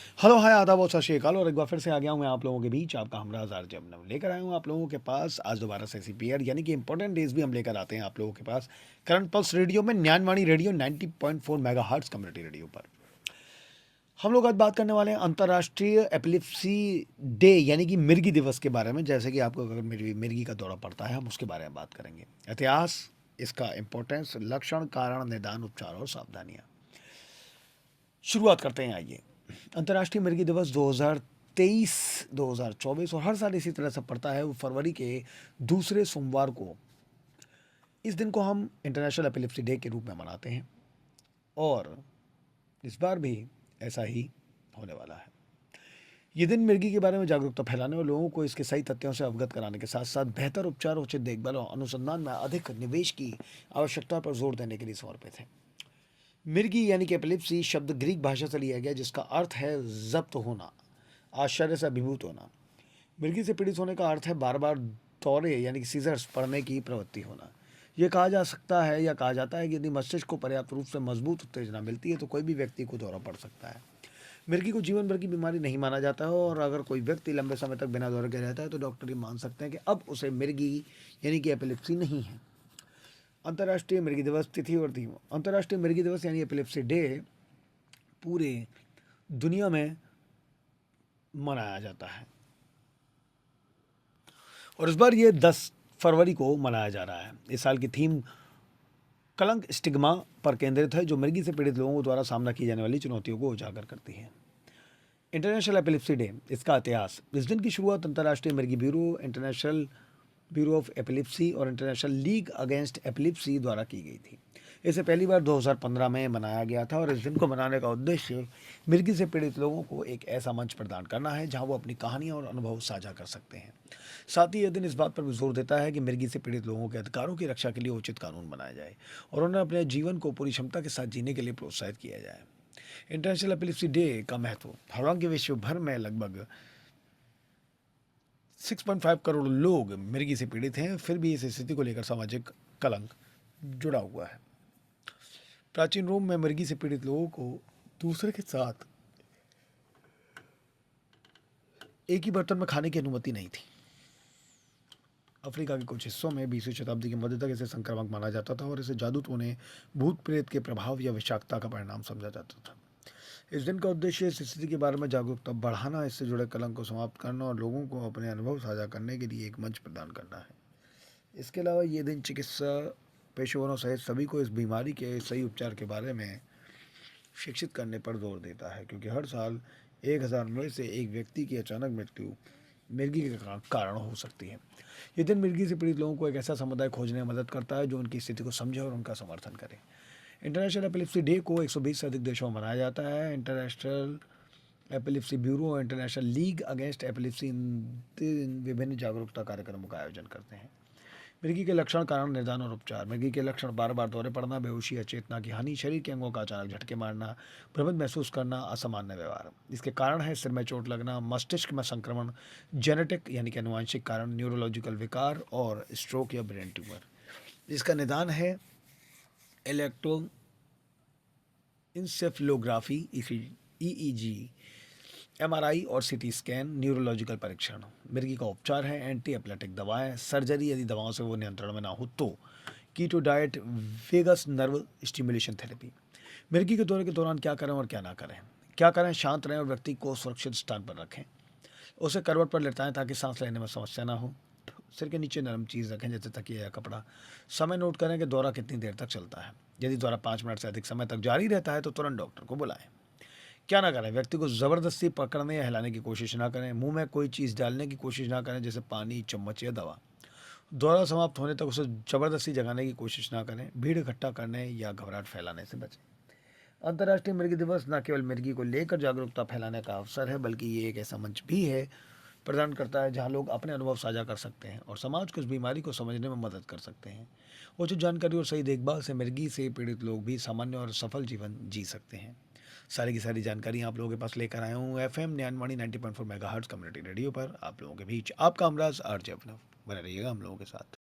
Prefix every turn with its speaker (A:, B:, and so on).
A: Hello, हाय, आदाब और सत श्री अकाल और एक बार फिर से आ गया हूँ मैं आप लोगों के बीच, आपका हमराज़ आरजे अभिनव लेकर आया हूँ आप लोगों के पास आज दोबारा से सीपीआर यानी कि इंपॉर्टेंट डेज भी हम लेकर आते हैं आप लोगों के पास करंट पल्स रेडियो में Gyanvani radio 90.4 megahertz community radio पर। हम लोग आज बात करने वाले हैं अंतर्राष्ट्रीय एपिलेप्सी डे यानी कि मिर्गी दिवस के बारे में। जैसे कि आपको अगर मिर्गी का दौरा पड़ता है हम उसके बारे में बात करेंगे, इतिहास, इसका इम्पोर्टेंस, लक्षण, कारण, निदान, उपचार और सावधानियाँ। शुरुआत करते हैं, आइए। अंतर्राष्ट्रीय मिर्गी दिवस 2023 2024 और हर साल इसी तरह से पड़ता है। वो फरवरी के दूसरे सोमवार को इस दिन को हम इंटरनेशनल एपिलेप्सी डे के रूप में मनाते हैं और इस बार भी ऐसा ही होने वाला है। ये दिन मिर्गी के बारे में जागरूकता फैलाने और लोगों को इसके सही तथ्यों से अवगत कराने के साथ साथ बेहतर उपचार, उचित देखभाल और अनुसंधान में अधिक निवेश की आवश्यकता पर जोर देने के लिए समर्पित है। मिर्गी यानी कि एपिलेप्सी शब्द ग्रीक भाषा से लिया गया जिसका अर्थ है जब्त होना, आश्चर्य से अभिभूत होना। मिर्गी से पीड़ित होने का अर्थ है बार बार दौरे यानी कि सीजर्स पड़ने की प्रवृत्ति होना। यह कहा जा सकता है या कहा जाता है कि यदि मस्तिष्क को पर्याप्त रूप से मजबूत उत्तेजना मिलती है तो कोई भी व्यक्ति को दौरा पड़ सकता है। मिर्गी को जीवन भर की बीमारी नहीं माना जाता है और अगर कोई व्यक्ति लंबे समय तक बिना दौरे के रहता है तो डॉक्टर ये मान सकते हैं कि अब उसे मिर्गी यानी कि एपिलेप्सी नहीं है। अंतर्राष्ट्रीय मिर्गी दिवस तिथि और थीम। अंतर्राष्ट्रीय मिर्गी दिवस यानी एपिलेप्सी डे पूरे दुनिया में मनाया जाता है और इस बार ये 10 फरवरी को मनाया जा रहा है। इस साल की थीम कलंक स्टिग्मा पर केंद्रित है जो मिर्गी से पीड़ित लोगों द्वारा सामना की जाने वाली चुनौतियों को उजागर करती है। इंटरनेशनल एपिलेप्सी डे, इसका इतिहास। इस दिन की शुरुआत अंतर्राष्ट्रीय मिर्गी bureau, international bureau of epilepsy और इंटरनेशनल लीग अगेंस्ट एपिलेप्सी द्वारा की गई थी। इसे पहली बार 2015 में मनाया गया था और इस दिन को मनाने का उद्देश्य मिर्गी से पीड़ित लोगों को एक ऐसा मंच प्रदान करना है जहां वो अपनी कहानियां और अनुभव साझा कर सकते हैं। साथ ही यह दिन इस बात पर भी जोर देता है कि मिर्गी से पीड़ित लोगों के अधिकारों की रक्षा के लिए उचित कानून बनाया जाए और उन्हें अपने जीवन को पूरी क्षमता के साथ जीने के लिए प्रोत्साहित किया जाए। इंटरनेशनल एपिलेप्सी डे का महत्व। हालांकि विश्व भर में लगभग 6.5 करोड़ लोग मिर्गी से पीड़ित हैं, फिर भी इस स्थिति को लेकर सामाजिक कलंक जुड़ा हुआ है। प्राचीन रोम में मिर्गी से पीड़ित लोगों को दूसरे के साथ एक ही बर्तन में खाने की अनुमति नहीं थी। अफ्रीका के कुछ हिस्सों में 20वीं शताब्दी के मध्य तक इसे संक्रामक माना जाता था और इसे जादू टोने, भूत प्रेत के प्रभाव या विषाक्तता का परिणाम समझा जाता था। इस दिन का उद्देश्य इस स्थिति के बारे में जागरूकता बढ़ाना, इससे जुड़े कलंक को समाप्त करना और लोगों को अपने अनुभव साझा करने के लिए एक मंच प्रदान करना है। इसके अलावा ये दिन चिकित्सा पेशेवरों सहित सभी को इस बीमारी के सही उपचार के बारे में शिक्षित करने पर जोर देता है, क्योंकि हर साल 1000 में से एक व्यक्ति की अचानक मृत्यु मिर्गी के कारण हो सकती है। ये दिन मिर्गी से पीड़ित लोगों को एक ऐसा समुदाय खोजने में मदद करता है जो उनकी स्थिति को समझे और उनका समर्थन करे। इंटरनेशनल एपिलेप्सी डे को 120 से अधिक देशों में मनाया जाता है। इंटरनेशनल एपिलेप्सी ब्यूरो और इंटरनेशनल लीग अगेंस्ट एपिलेप्सी इन विभिन्न जागरूकता कार्यक्रमों का आयोजन करते हैं। मिर्गी के लक्षण, कारण, निदान और उपचार। मिर्गी के लक्षण बार बार दौरे पड़ना, बेहोशी या चेतना की हानि, शरीर के अंगों का अचानक झटके मारना, भ्रमित महसूस करना, असामान्य व्यवहार। इसके कारण है सिर में चोट लगना, मस्तिष्क में संक्रमण, जेनेटिक यानी कि अनुवांशिक कारण, न्यूरोलॉजिकल विकार और स्ट्रोक या ब्रेन ट्यूमर। इसका निदान है इलेक्ट्रो इंसेफ्लोग्राफी, ईईजी, एमआरआई और सीटी स्कैन, न्यूरोलॉजिकल परीक्षण। मिर्गी का उपचार है एंटी एपिलेटिक दवाएं, सर्जरी यदि दवाओं से वो नियंत्रण में ना हो तो, keto diet, vagus nerve stimulation therapy. मिर्गी के दौरे के दौरान क्या करें और क्या ना करें। क्या करें, शांत रहें और व्यक्ति को सुरक्षित स्थान पर रखें। उसे करवट पर लेटाएं ताकि सांस लेने में समस्या ना हो। सिर के नीचे नरम चीज़ रखें जैसे तकिया या कपड़ा। समय नोट करें कि दौरा कितनी देर तक चलता है। यदि दौरा 5 मिनट से अधिक समय तक जारी रहता है तो तुरंत डॉक्टर को बुलाएं। क्या ना करें, व्यक्ति को ज़बरदस्ती पकड़ने या हिलाने की कोशिश ना करें। मुंह में कोई चीज़ डालने की कोशिश ना करें जैसे पानी, चम्मच या दवा। दौरा समाप्त होने तक उसे ज़बरदस्ती जगाने की कोशिश ना करें। भीड़ इकट्ठा करने या घबराहट फैलाने से बचें। अंतर्राष्ट्रीय मिर्गी दिवस न केवल मिर्गी को लेकर जागरूकता फैलाने का अवसर है, बल्कि ये एक ऐसा मंच भी है प्रदान करता है जहां लोग अपने अनुभव साझा कर सकते हैं और समाज को इस बीमारी को समझने में मदद कर सकते हैं। उचित जानकारी और सही देखभाल से मिर्गी से पीड़ित लोग भी सामान्य और सफल जीवन जी सकते हैं। सारी की सारी जानकारी आप लोगों के पास लेकर आया हूँ FM Gyanvani 90.4 megahertz community radio पर, आप लोगों के बीच आपका हमराज आरजे अभिनव। बने रहिएगा हम लोगों के साथ।